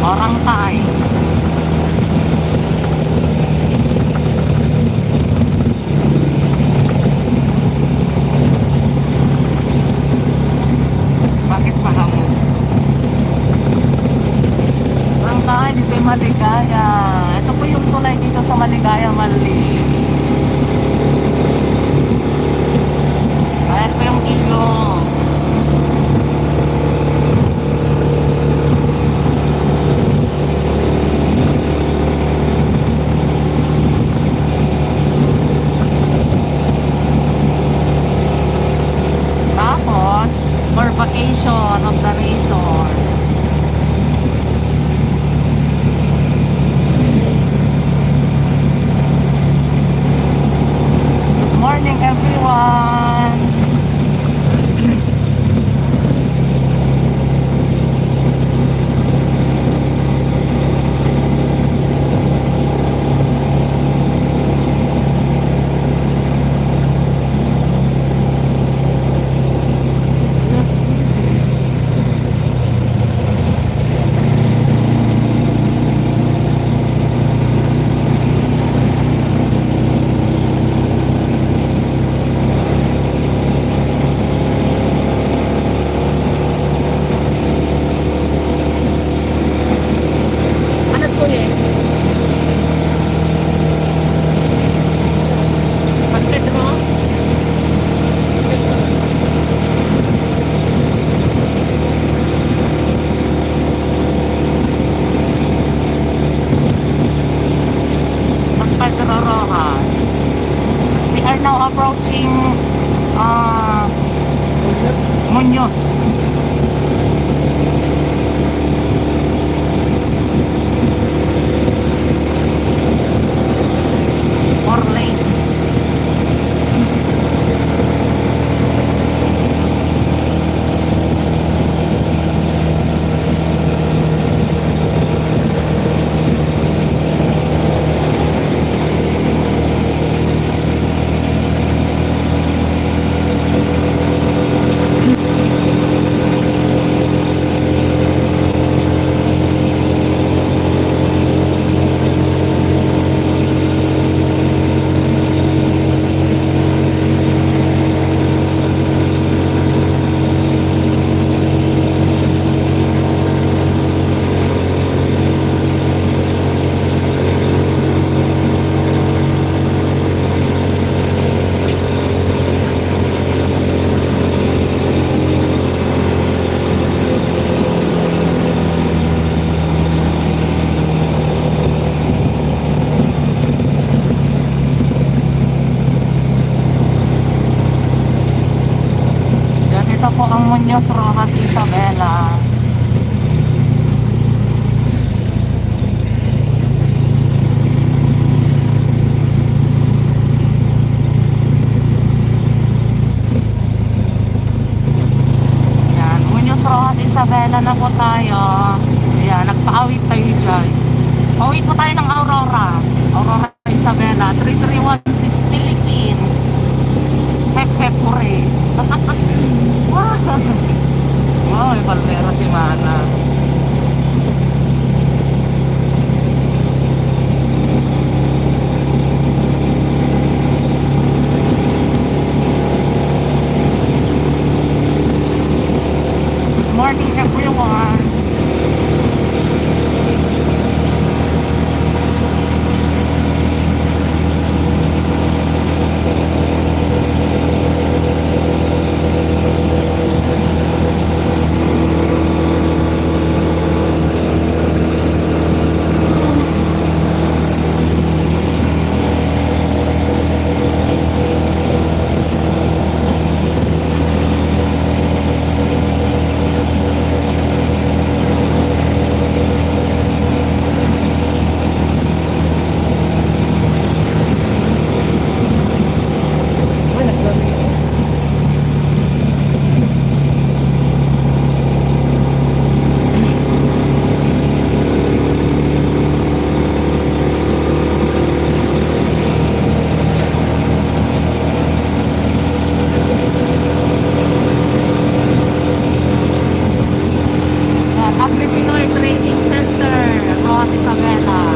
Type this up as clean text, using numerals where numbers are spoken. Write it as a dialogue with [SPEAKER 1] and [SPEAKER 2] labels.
[SPEAKER 1] Barangay. Bakit mahamo? Barangay, dito yung Maligaya. Ito po yung tulay dito sa Maligaya, Mali. Ayan po yung ilog. Tapos, for vacation of the nation. Good morning, everyone. Ano po eh? San Pedro? San Pedro Rojas. We are now approaching Muñoz. Four lanes. Yan, ito po ang Muñoz Rojas Isabela. Yan, Muñoz Rojas Isabela na po tayo. Yan, nagpa-awit tayo dyan. Pauwi po tayo ng Aurora. Aurora Isabela, 3316 Philippines. Pep pep pure. Wow! Wow, may palmera si Mana. Good morning, everyone. Rojas Isabela.